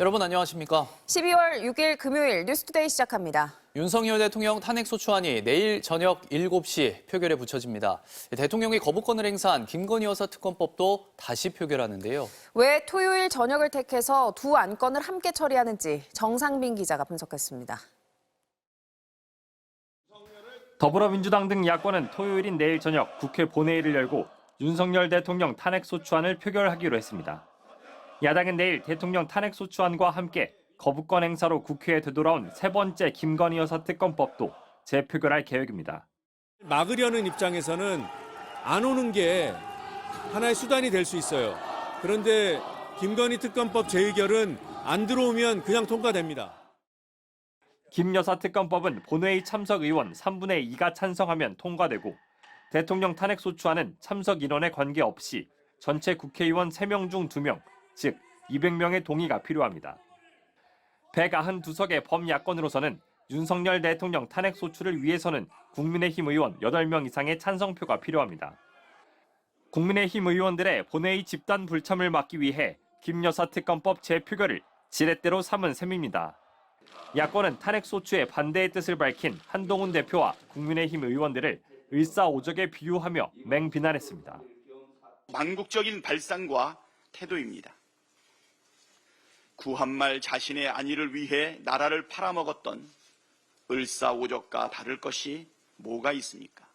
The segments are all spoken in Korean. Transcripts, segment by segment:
여러분 안녕하십니까? 12월 6일 금요일 뉴스투데이 시작합니다. 윤석열 대통령 탄핵소추안이 내일 저녁 7시 표결에 붙여집니다. 대통령이 거부권을 행사한 김건희 여사 특검법도 다시 표결하는데요. 왜 토요일 저녁을 택해서 두 안건을 함께 처리하는지 정상빈 기자가 분석했습니다. 더불어민주당 등 야권은 토요일인 내일 저녁 국회 본회의를 열고 윤석열 대통령 탄핵소추안을 표결하기로 했습니다. 야당은 내일 대통령 탄핵소추안과 함께 거부권 행사로 국회에 되돌아온 세 번째 김건희 여사 특검법도 재표결할 계획입니다. 막으려는 입장에서는 안 오는 게 하나의 수단이 될 수 있어요. 그런데 김건희 특검법 재의결은 안 들어오면 그냥 통과됩니다. 김 여사 특검법은 본회의 참석 의원 3분의 2가 찬성하면 통과되고 대통령 탄핵소추안은 참석 인원에 관계없이 전체 국회의원 3명 중 2명, 즉 200명의 동의가 필요합니다. 192석의 범야권으로서는 윤석열 대통령 탄핵소추를 위해서는 국민의힘 의원 8명 이상의 찬성표가 필요합니다. 국민의힘 의원들의 본회의 집단 불참을 막기 위해 김 여사 특검법 재표결을 지렛대로 삼은 셈입니다. 야권은 탄핵소추에 반대의 뜻을 밝힌 한동훈 대표와 국민의힘 의원들을 을사오적에 비유하며 맹비난했습니다. 망국적인 발상과 태도입니다. 구한말 자신의 안위를 위해 나라를 팔아먹었던 을사오적과 다를 것이 뭐가 있습니까?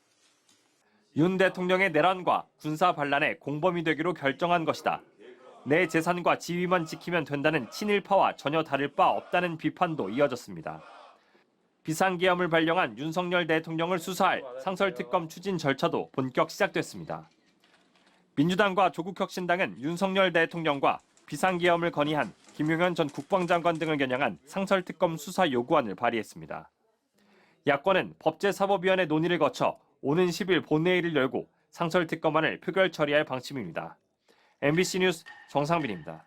윤 대통령의 내란과 군사 반란의 공범이 되기로 결정한 것이다. 내 재산과 지위만 지키면 된다는 친일파와 전혀 다를 바 없다는 비판도 이어졌습니다. 비상계엄을 발령한 윤석열 대통령을 수사할 상설특검 추진 절차도 본격 시작됐습니다. 민주당과 조국혁신당은 윤석열 대통령과 비상계엄을 건의한 김용현 전 국방장관 등을 겨냥한 상설특검 수사 요구안을 발의했습니다. 야권은 법제사법위원회 논의를 거쳐 오는 10일 본회의를 열고 상설특검안을 표결 처리할 방침입니다. MBC 뉴스 정상빈입니다.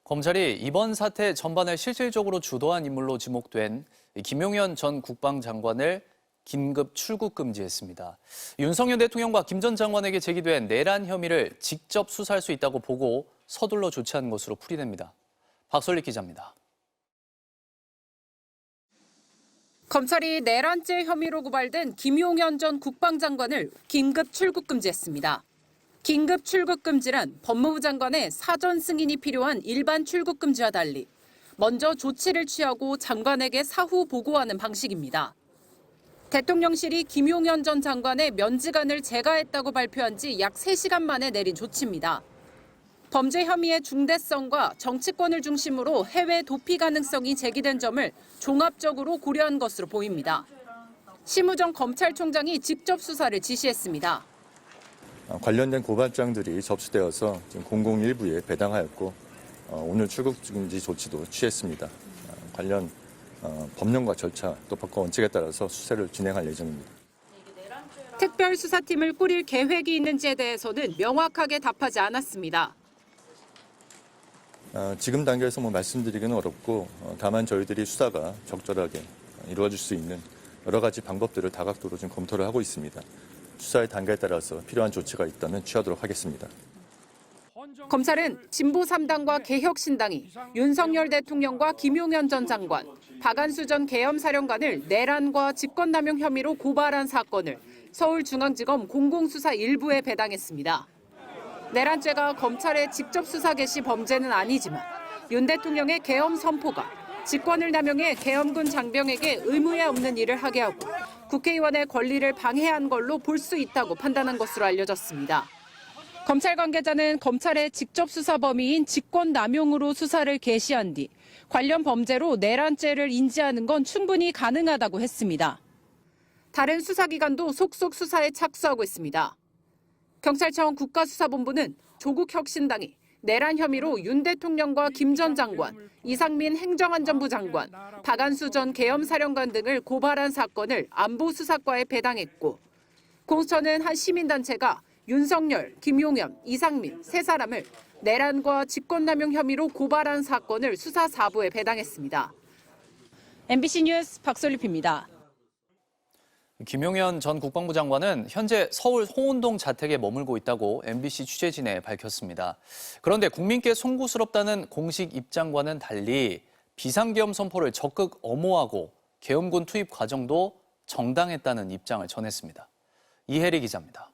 검찰이 이번 사태 전반을 실질적으로 주도한 인물로 지목된 김용현 전 국방장관을 긴급 출국 금지했습니다. 윤석열 대통령과 김 전 장관에게 제기된 내란 혐의를 직접 수사할 수 있다고 보고 서둘러 조치한 것으로 풀이됩니다. 박솔리 기자입니다. 검찰이 내란죄 혐의로 고발된 김용현 전 국방장관을 긴급 출국 금지했습니다. 긴급 출국 금지란 법무부 장관의 사전 승인이 필요한 일반 출국 금지와 달리 먼저 조치를 취하고 장관에게 사후 보고하는 방식입니다. 대통령실이 김용현 전 장관의 면직안을 제거했다고 발표한 지 약 3시간 만에 내린 조치입니다. 범죄 혐의의 중대성과 정치권을 중심으로 해외 도피 가능성이 제기된 점을 종합적으로 고려한 것으로 보입니다. 심우정 검찰총장이 직접 수사를 지시했습니다. 관련된 고발장들이 접수되어서 지금 001부에 배당하였고 오늘 출국 금지 조치도 취했습니다. 관련 법령과 절차 또 법과 원칙에 따라서 수사를 진행할 예정입니다. 특별수사팀을 꾸릴 계획이 있는지에 대해서는 명확하게 답하지 않았습니다. 지금 단계에서 말씀드리기는 어렵고 다만 저희들이 수사가 적절하게 이루어질 수 있는 여러 가지 방법들을 다각도로 지금 검토를 하고 있습니다. 수사의 단계에 따라서 필요한 조치가 있다면 취하도록 하겠습니다. 검찰은 진보 3당과 개혁신당이 윤석열 대통령과 김용현 전 장관, 박안수 전 계엄사령관을 내란과 직권남용 혐의로 고발한 사건을 서울중앙지검 공공수사 1부에 배당했습니다. 내란죄가 검찰의 직접 수사 개시 범죄는 아니지만 윤 대통령의 계엄 선포가 직권을 남용해 계엄군 장병에게 의무에 없는 일을 하게 하고 국회의원의 권리를 방해한 걸로 볼 수 있다고 판단한 것으로 알려졌습니다. 검찰 관계자는 검찰의 직접 수사 범위인 직권 남용으로 수사를 개시한 뒤 관련 범죄로 내란죄를 인지하는 건 충분히 가능하다고 했습니다. 다른 수사기관도 속속 수사에 착수하고 있습니다. 경찰청 국가수사본부는 조국혁신당이 내란 혐의로 윤 대통령과 김 전 장관, 이상민 행정안전부 장관, 박안수 전 계엄사령관 등을 고발한 사건을 안보수사과에 배당했고 공수처는 한 시민단체가 윤석열, 김용현, 이상민 세 사람을 내란과 직권남용 혐의로 고발한 사건을 수사 4부에 배당했습니다. MBC 뉴스 박솔리입니다. 김용현 전 국방부 장관은 현재 서울 홍은동 자택에 머물고 있다고 MBC 취재진에 밝혔습니다. 그런데 국민께 송구스럽다는 공식 입장과는 달리 비상계엄 선포를 적극 엄호하고 계엄군 투입 과정도 정당했다는 입장을 전했습니다. 이혜리 기자입니다.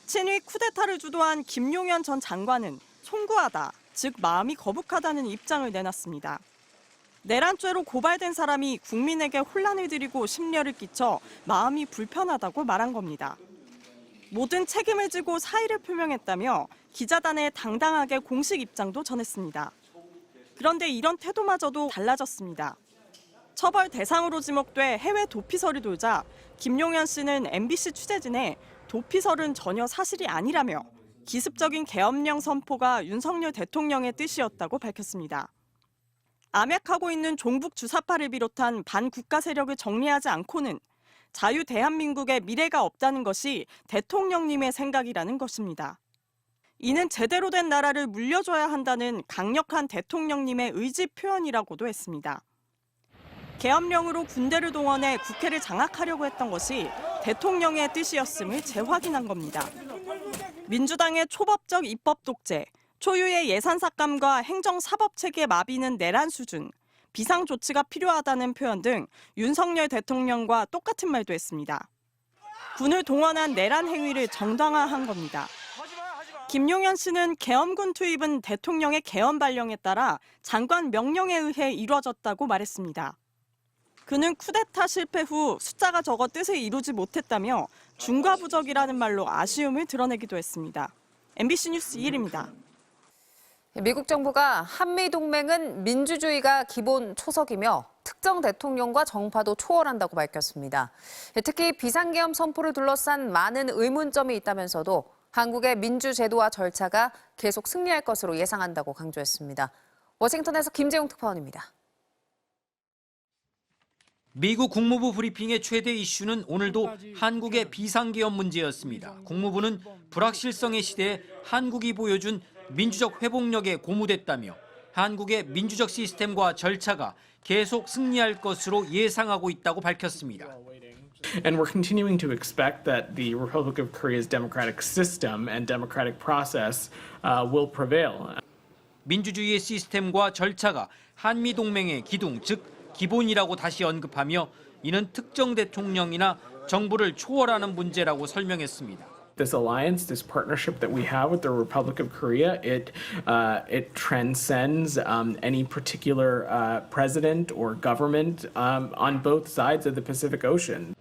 친위 쿠데타를 주도한 김용현 전 장관은 송구하다, 즉 마음이 거북하다는 입장을 내놨습니다. 내란죄로 고발된 사람이 국민에게 혼란을 드리고 심려를 끼쳐 마음이 불편하다고 말한 겁니다. 모든 책임을 지고 사의를 표명했다며 기자단에 당당하게 공식 입장도 전했습니다. 그런데 이런 태도마저도 달라졌습니다. 처벌 대상으로 지목돼 해외 도피설이 돌자 김용현 씨는 MBC 취재진에 도피설은 전혀 사실이 아니라며 기습적인 계엄령 선포가 윤석열 대통령의 뜻이었다고 밝혔습니다. 암약하고 있는 종북 주사파를 비롯한 반국가 세력을 정리하지 않고는 자유 대한민국의 미래가 없다는 것이 대통령님의 생각이라는 것입니다. 이는 제대로 된 나라를 물려줘야 한다는 강력한 대통령님의 의지 표현이라고도 했습니다. 계엄령으로 군대를 동원해 국회를 장악하려고 했던 것이 대통령의 뜻이었음을 재확인한 겁니다. 민주당의 초법적 입법 독재, 초유의 예산 삭감과 행정 사법 체계 마비는 내란 수준, 비상 조치가 필요하다는 표현 등 윤석열 대통령과 똑같은 말도 했습니다. 군을 동원한 내란 행위를 정당화한 겁니다. 김용현 씨는 계엄군 투입은 대통령의 계엄 발령에 따라 장관 명령에 의해 이루어졌다고 말했습니다. 그는 쿠데타 실패 후 숫자가 적어 뜻을 이루지 못했다며 중과부적이라는 말로 아쉬움을 드러내기도 했습니다. MBC 뉴스 이혜리입니다. 미국 정부가 한미동맹은 민주주의가 기본 초석이며 특정 대통령과 정파도 초월한다고 밝혔습니다. 특히 비상계엄 선포를 둘러싼 많은 의문점이 있다면서도 한국의 민주제도와 절차가 계속 승리할 것으로 예상한다고 강조했습니다. 워싱턴에서 김재용 특파원입니다. 미국 국무부 브리핑의 최대 이슈는 오늘도 한국의 비상계엄 문제였습니다. 국무부는 불확실성의 시대에 한국이 보여준 민주적 회복력에 고무됐다며 한국의 민주적 시스템과 절차가 계속 승리할 것으로 예상하고 있다고 밝혔습니다. And we're continuing to expect that the Republic of Korea's democratic system and democratic process will prevail. 민주주의의 시스템과 절차가 한미 동맹의 기둥, 즉 기본이라고 다시 언급하며 이는 특정 대통령이나 정부를 초월하는 문제라고 설명했습니다. This alliance, this partnership that we have with the Republic of Korea, it transcends any particular president or government on both sides of the Pacific Ocean.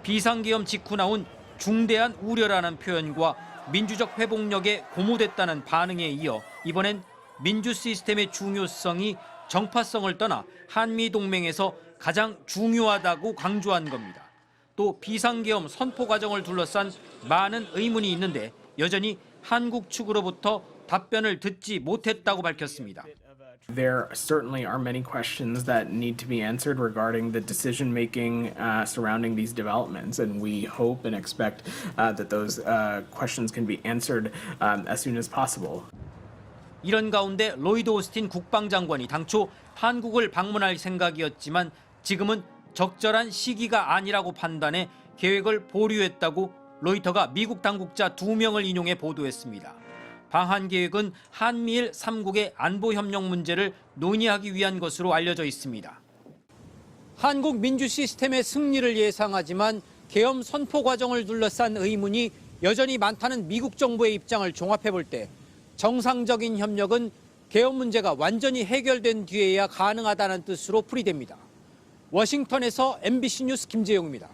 비상계엄 직후 나온 중대한 우려라는 표현과 민주적 회복력에 고무됐다는 반응에 이어 이번엔 민주 시스템의 중요성이 정파성을 떠나 한미 동맹에서 가장 중요하다고 강조한 겁니다. 또 비상계엄 선포 과정을 둘러싼 많은 의문이 있는데 여전히 한국 측으로부터 답변을 듣지 못했다고 밝혔습니다. There certainly are many questions that need to be answered regarding the decision-making surrounding these developments, and we hope and expect that those questions can be answered as soon as possible. 이런 가운데 로이드 오스틴 국방장관이 당초 한국을 방문할 생각이었지만 지금은 적절한 시기가 아니라고 판단해 계획을 보류했다고 로이터가 미국 당국자 2명을 인용해 보도했습니다. 방한 계획은 한미일 3국의 안보협력 문제를 논의하기 위한 것으로 알려져 있습니다. 한국 민주 시스템의 승리를 예상하지만 계엄 선포 과정을 둘러싼 의문이 여전히 많다는 미국 정부의 입장을 종합해 볼 때 정상적인 협력은 계엄 문제가 완전히 해결된 뒤에야 가능하다는 뜻으로 풀이됩니다. 워싱턴에서 MBC 뉴스 김재용입니다.